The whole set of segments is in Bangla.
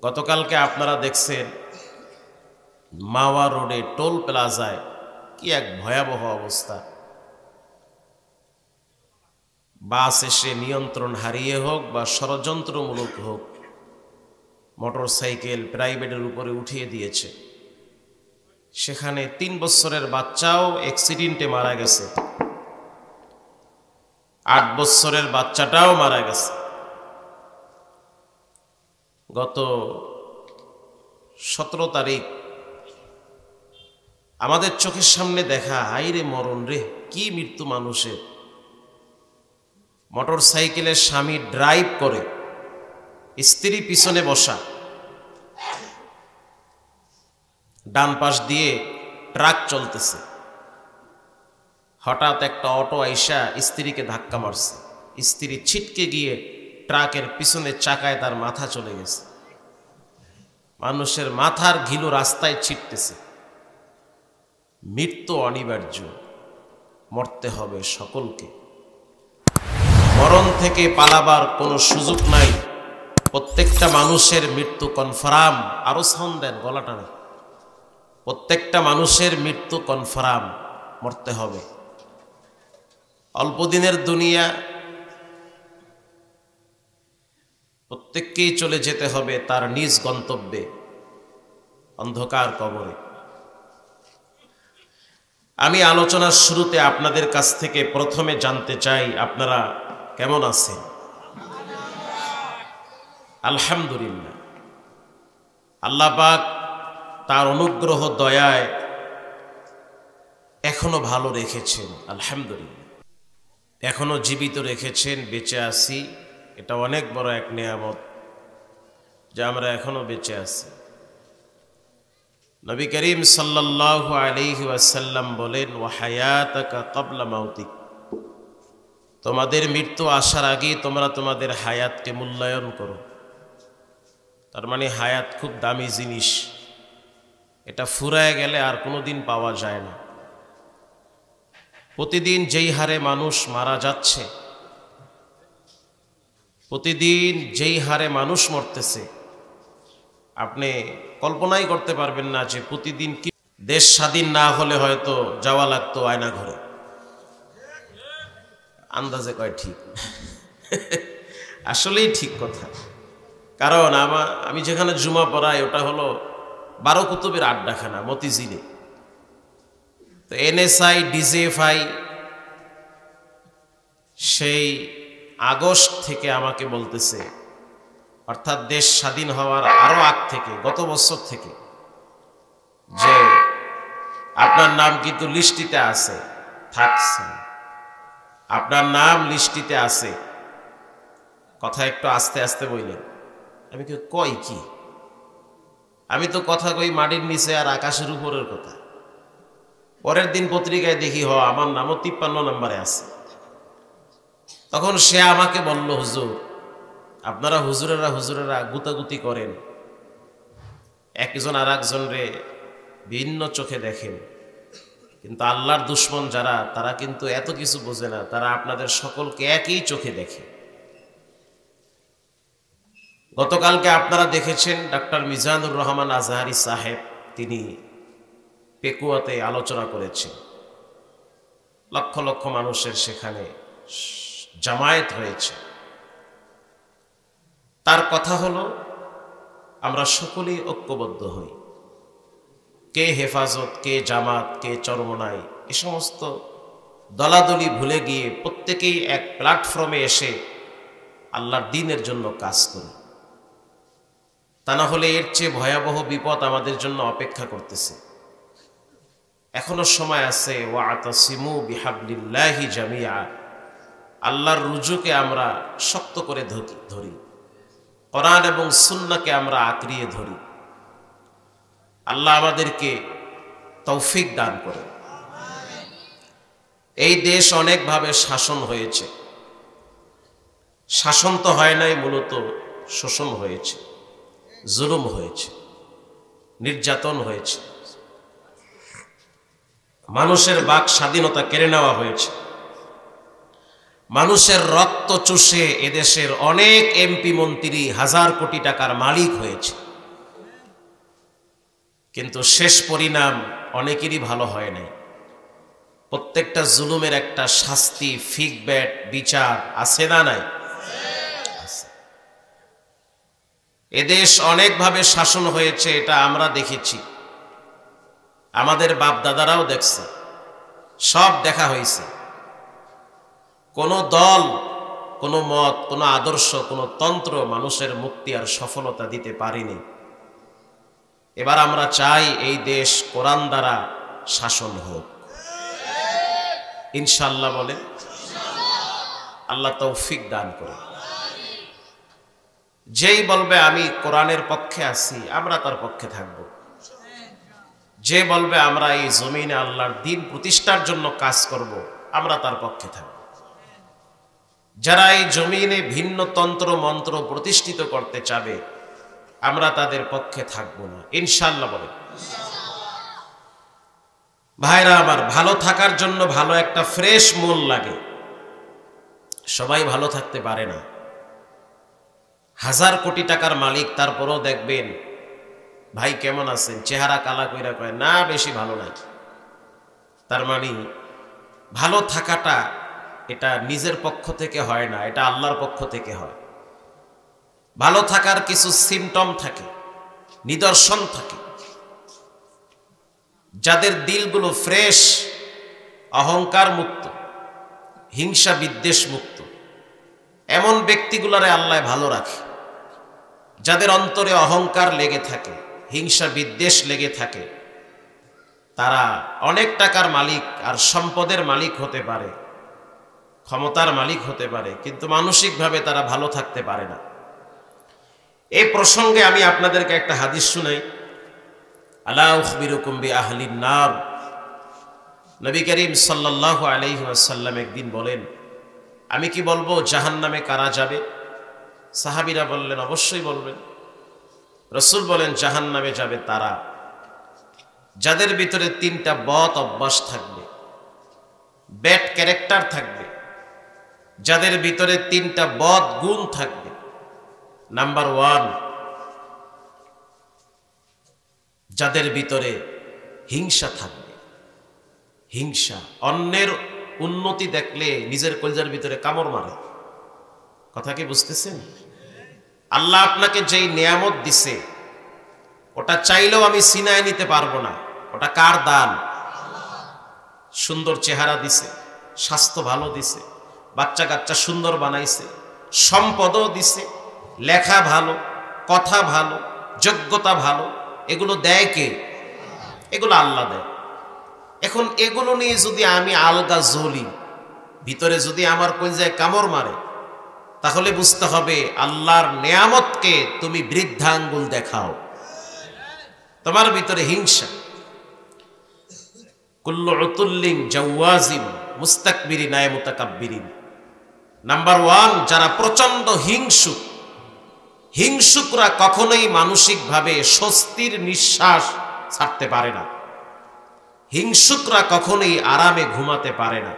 গতকালকে আপনারা দেখছেন মাওয়া রোডে টোল প্লাজায় কি এক ভয়াবহ অবস্থা। বাস এসে নিয়ন্ত্রণ হারিয়ে হোক বা ষড়যন্ত্রমূলক হোক মোটরসাইকেল প্রাইভেটের উপরে উঠিয়ে দিয়েছে। সেখানে 3 বছরের বাচ্চাও অ্যাক্সিডেন্টে মারা গেছে, 8 বছরের বাচ্চাটাও মারা গেছে। গত 17 তারিখ আমাদের চোখের সামনে দেখা, হাইরে মরণ রে, কি মৃত্যু মানুষের। মোটর সাইকেলের স্বামী ড্রাইভ করে, স্ত্রী পিছনে বসা, ডান পাশ দিয়ে ট্রাক চলতেছে। হঠাৎ একটা অটো আইসা স্ত্রীকে ধাক্কা মারছে, স্ত্রী ছিটকে গিয়ে ট্রাকের পিছনের চাকায় তার মাথা চলে গেছে। মানুষের মাথার ঘিলু রাস্তায় ছিটতেছে। মৃত্যু অনিবার্য, মরতে হবে সকলকে। মরণ থেকে পালাবার কোনো সুযোগ নাই। প্রত্যেকটা মানুষের মৃত্যু কনফার্ম। আরো সাউন্ড দেন, গলাটা না। প্রত্যেকটা মানুষের মৃত্যু কনফার্ম, মরতে হবে। অল্প দিনের দুনিয়া, প্রত্যেককেই চলে যেতে হবে তার নিজ গন্তব্যে, অন্ধকার কবরে। আমি আলোচনার শুরুতে আপনাদের কাছ থেকে প্রথমে জানতে চাই, আপনারা কেমন আছেন? আলহামদুলিল্লাহ। আল্লাহ পাক তার অনুগ্রহ দয়ায় এখনো ভালো রেখেছেন, আলহামদুলিল্লাহ। এখনো জীবিত রেখেছেন, বেঁচে আছি। এটা অনেক বড় এক নেয়ামত যে আমরা এখনো বেঁচে আছি। নবী করিম সাল্লাল্লাহু আলাইহি ওয়াসাল্লাম বলেন, ওয়া হায়াতাকা ক্বাবলা মাউতিক, তোমাদের মৃত্যু আসার আগে তোমরা তোমাদের হায়াতকে মূল্যায়ন করো। তার মানে হায়াত খুব দামি জিনিস, এটা ফুরায় গেলে আর কোনোদিন পাওয়া যায় না। প্রতিদিন যেই হারে মানুষ মারা যাচ্ছে, প্রতিদিন যেই হারে মানুষ মরতেছে, আপনি কল্পনাই করতে পারবেন না যে প্রতিদিন কি। দেশ স্বাধীন না হলে হয়তো যাওয়া লাগতো আয়না ঘরে। আন্দাজে কয় ঠিক, আসলেই ঠিক কথা। কারণ আমি যেখানে জুমা পড়াই ওটা হলো 12 কুতুবের আড্ডাখানা, মতিঝিলে। তো এনএসআই ডিজিএফআই সেই আগস্ট থেকে আমাকে বলতেছে, অর্থাৎ দেশ স্বাধীন হওয়ার আরো আগ থেকে, গত বছর থেকে, যে আপনার নাম কিন্তু লিস্টিতে আছে, থাকছে, আপনার নাম লিস্টিতে আছে। কথা একটু আস্তে আস্তে বললেন। আমি কই কি, আমি তো কথা কই মাটির নিচে আর আকাশের উপরের কথা। পরের দিন পত্রিকায় দেখি আমার নামও 53 নম্বরে আছে। তখন সে আমাকে বলল, হুজুর, আপনারা হুজুরেরা গুতাগুতি করেন, একজন আর একজনরে ভিন্ন চোখে দেখেন, কিন্তু আল্লাহর দুশ্মন যারা, তারা কিন্তু এত কিছু বোঝে না। তারা আপনাদের সকলকে একই চোখে দেখে। গতকালকে আপনারা দেখেছেন ডাক্তার মিজানুর রহমান আজহারি সাহেব, তিনি পেকুয়াতে আলোচনা করেছেন। লক্ষ লক্ষ মানুষের সেখানে জামায়াত হয়েছে। তার কথা হলো, আমরা সকলেই ঐক্যবদ্ধ হই। কে হেফাজত, কে জামাত, কে চরমনাই, এ সমস্ত দলাদলি ভুলে গিয়ে প্রত্যেকেই এক প্ল্যাটফর্মে এসে আল্লাহর দ্বীনের জন্য কাজ করি। তা না হলে এর চেয়ে ভয়াবহ বিপদ আমাদের জন্য অপেক্ষা করতেছে। এখনো সময় আছে। ওয়াতাসিমু বিহাবলিল্লাহি জামিআ, আল্লাহর রুজুকে আমরা শক্ত করে ধরি, কোরআন এবং সুন্নাহকে আমরা আঁকড়িয়ে ধরি। আল্লাহ আমাদেরকে তৌফিক দান করে। এই দেশ অনেকভাবে শাসন হয়েছে। শাসন তো হয় নাই, মূলত শোষণ হয়েছে, জুলুম হয়েছে, নির্যাতন হয়েছে, মানুষের বাক স্বাধীনতা কেড়ে নেওয়া হয়েছে। মানুষের রক্ত চুষে এদেশের অনেক এমপি মন্ত্রী হাজার কোটি টাকার মালিক হয়েছে, কিন্তু শেষ পরিণাম অনেকেরই ভালো হয় নাই। প্রত্যেকটা জুলুমের একটা শাস্তি, ফিডব্যাক, বিচার আছে না নাই? এদেশ অনেকভাবে শাসন হয়েছে, এটা আমরা দেখেছি, আমাদের বাপ দাদারাও দেখছে, সব দেখা হয়েছে। কোন দল, কোন মত, কোন আদর্শ, কোন তন্ত্র মানুষের মুক্তি আর সফলতা দিতে পারেনি। এবার আমরা চাই এই দেশ কোরআন দ্বারা শাসন হোক, ইনশাআল্লাহ বলে। আল্লাহ তৌফিক দান করে। যেই বলবে আমি কোরআনের পক্ষে আছি, আমরা তার পক্ষে থাকব। যে বলবে আমরা এই জমিনে আল্লাহর দ্বীন প্রতিষ্ঠার জন্য কাজ করব, আমরা তার পক্ষে থাকব। যারা এই জমিনে ভিন্ন তন্ত্র মন্ত্র প্রতিষ্ঠিত করতে চাবে, আমরা তাদের পক্ষে থাকব না, ইনশাআল্লাহ বলে। ভাইরা আমার, ভালো থাকার জন্য ভালো একটা ফ্রেশ মন লাগে। সবাই ভালো থাকতে পারে না। হাজার কোটি টাকার মালিক, তারপরও দেখবেন ভাই কেমন আছেন, চেহারা কালা কইরা কয় না বেশি ভালো নাই। তার মানে ভালো থাকাটা এটা নিজের পক্ষ থেকে হয় না, এটা আল্লাহর পক্ষ থেকে হয়। ভালো থাকার কিছু সিমটম থাকে, নিদর্শন থাকে। যাদের দিলগুলো ফ্রেশ, অহংকার মুক্ত, হিংসা বিদ্বেষ মুক্ত, এমন ব্যক্তিগুলোরে আল্লাহ ভালো রাখে। যাদের অন্তরে অহংকার লেগে থাকে, হিংসা বিদ্বেষ লেগে থাকে, তারা অনেক টাকার মালিক আর সম্পদের মালিক হতে পারে, ক্ষমতার মালিক হতে পারে, কিন্তু মানসিকভাবে তারা ভালো থাকতে পারে না। এই প্রসঙ্গে আমি আপনাদেরকে একটা হাদিস শুনাই। আলা উখবিরুকুম বিআহলিন নার। নবী করিম সাল্লাল্লাহু আলাইহি ওয়াসাল্লাম একদিন বলেন, আমি কি বলবো জাহান্নামে কারা যাবে? সাহাবীরা বললেন অবশ্যই বলবেন। রাসূল বলেন জাহান্নামে যাবে তারা যাদের ভিতরে তিনটা বদ অভ্যাস থাকবে, ব্যাড ক্যারেক্টার থাকবে, যাদের ভিতরে তিনটা বদ গুণ থাকবে। নাম্বার 1, যাদের ভিতরে হিংসা থাকবে। হিংসা, অন্যের উন্নতি দেখলে নিজের কলজার ভিতরে কামড় মারে। কথা কি বুঝতেছেন? আল্লাহ আপনাকে যেই নিয়ামত দিছে, ওটা চাইলেও আমি ছিনায় নিতে পারবো না। ওটা কার দান? সুন্দর চেহারা দিছে, স্বাস্থ্য ভালো দিছে, বাচ্চা কাচ্চা সুন্দর বানাইছে, সম্পদও দিছে, লেখা ভালো, কথা ভালো, যোগ্যতা ভালো, এগুলো দেয় কে? এগুলো আল্লাহ দেয়। এখন এগুলো নিয়ে যদি আমি আলগা জ্বলি, ভিতরে যদি আমার কলজায় কামড় মারে, তাহলে বুঝতে হবে আল্লাহর নেয়ামতকে তুমি বৃদ্ধাঙ্গুল দেখাও। তোমার ভিতরে হিংসা। কুল্লু উতুল্লিন জাওয়াজিম মুস্তাকবিরিন আয় মুতাকাব্বিরিন। নাম্বার 1, যারা প্রচন্ড হিংসুক। হিংসুকরা কখনোই মানসিকভাবে স্বস্তির নিঃশ্বাস ছাড়তে পারে না। হিংসুকরা কখনোই আরামে ঘুমাতে পারে না।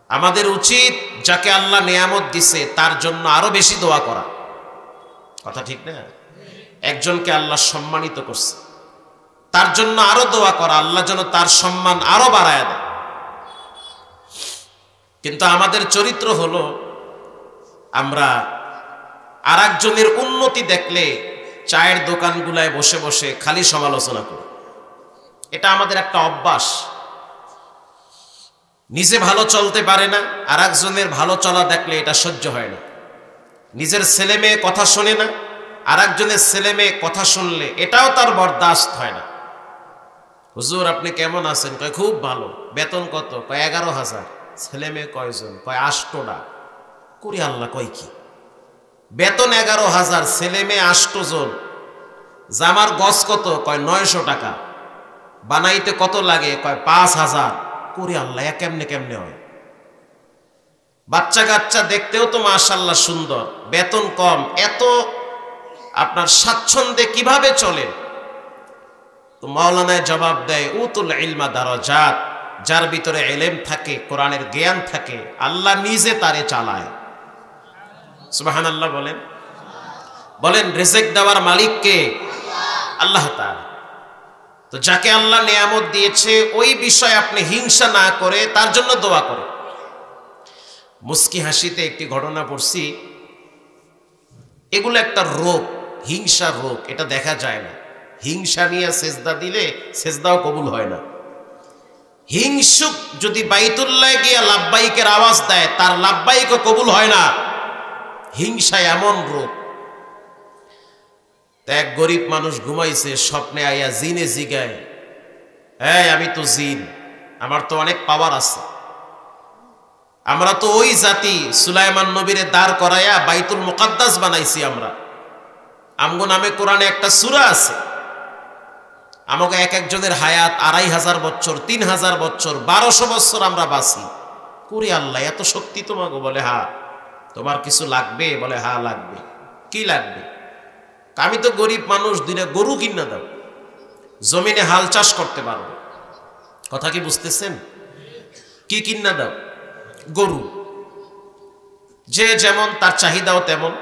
আমাদের উচিত যাকে আল্লাহ নেয়ামত দিছে তার জন্য আরো বেশি দোয়া করা। কথা ঠিক না? একজনকে আল্লাহ সম্মানিত করছে, তার জন্য আরো দোয়া করা, আল্লাহ যেন তার সম্মান আরো বাড়ায় দেয়। কিন্তু আমাদের চরিত্র হলো আমরা আর একজনের উন্নতি দেখলে চায়ের দোকানগুলায় বসে বসে খালি সমালোচনা করি। এটা আমাদের একটা অভ্যাস। নিজে ভালো চলতে পারে না, আর একজনের ভালো চলা দেখলে এটা সহ্য হয় না। নিজের ছেলে মেয়ে কথা শোনে না, আর একজনের ছেলে মেয়ে কথা শুনলে এটাও তার বরদাস্ত হয় না। হুজুর আপনি কেমন আছেন? কয় খুব ভালো। বেতন কত? কয় 11,000। ছেলে মেয়ে কয়জন? কয় 8টা। করি আল্লাহ, কয় কি বেতন 11,000, ছেলে মেয়ে 8 জন। জামার গজ কত? কয় 900 টাকা। বানাইতে কত লাগে? কয় 5,000। করি আল্লাহ, কেমনে কেমনে হয়? বাচ্চা কাচ্চা দেখতেও তো মাশাআল্লাহ সুন্দর, বেতন কম, এত আপনার স্বাচ্ছন্দ্যে কিভাবে চলে? তো মাওলানায় জবাব দেয় উতুল ইলমা দারাজাত, যার ভিতরে ইলম থাকে, কোরআনের জ্ঞান থাকে, আল্লাহ নিজে তারে চালায়। সুবহানাল্লাহ বলেন। বলেন রিজিক দেওয়ার মালিক কে? আল্লাহ তাআলা। তো যাকে আল্লাহ নিয়ামত দিয়েছে ওই বিষয়ে আপনি হিংসা না করে তার জন্য দোয়া করে। মুস্কি হাসিতে একটি ঘটনা পড়ছি, এগুলো একটা রোগ, হিংসা রোগ, এটা দেখা যায় না। হিংসা নিয়ে সেজদা দিলে সেজদাও কবুল হয় না। হিংসুক যদি বাইতুল্লাহ গিয়া লাব্বাইকের আওয়াজ দেয় তার লাব্বাইকও কবুল হয় না। হিংসা এমন রোগ। এক গরিব মানুষ ঘুমাইছে, স্বপ্নে আইয়া জিনে জিগায়, আমি তো জিন, আমার তো অনেক পাওয়ার আছে, আমরা তো ওই জাতি, সুলাইমান নবীরে দাঁড় করাইয়া বাইতুল মুকাদ্দাস বানাইছি আমরা, আমগো নামে কোরআনে একটা সূরা আছে, আমাকে এক একজনের হায়াত 2500 বছর, 3000 বছর, 1200 বছর আমরা বাঁচি করি। আল্লাহ এত শক্তি তোমাকে? বলে হ্যাঁ। তোমার কিছু লাগবে? বলে হ্যাঁ লাগবে। কি লাগবে? আমি তো গরিব মানুষ, 2টা গরু কিনা দাও, জমিনে হাল চাষ করতে পারবো। কথা কি বুঝতেছেন? কি কিনা দাও? গরু। যে যেমন তার চাহিদাও তেমন।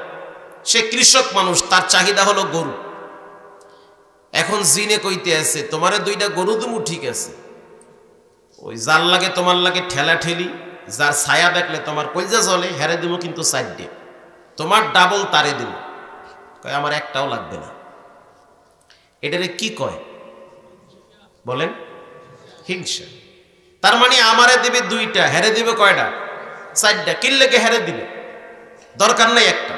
সে কৃষক মানুষ, তার চাহিদা হলো গরু। এখন জিনে কইতে আছে, তোমারে 2টা গরু দিমু, ঠিক আছে, ওই যার লাগে তোমার লাগে ঠেলা ঠেলি, যার ছায়া দেখলে তোমার কইজা জ্বলে, হেরে দিমু কিন্তু 4টে, তোমার ডাবল তারে দিল। কয় আমার একটাও লাগবে না। এটারে কি কয় বলেন? হিংসা। তার মানে আমারে দিবে 2টা, হেরে দিবে কয়টা? 4টা। কিল্লেকে হেরে দিবে, দরকার নাই একটা।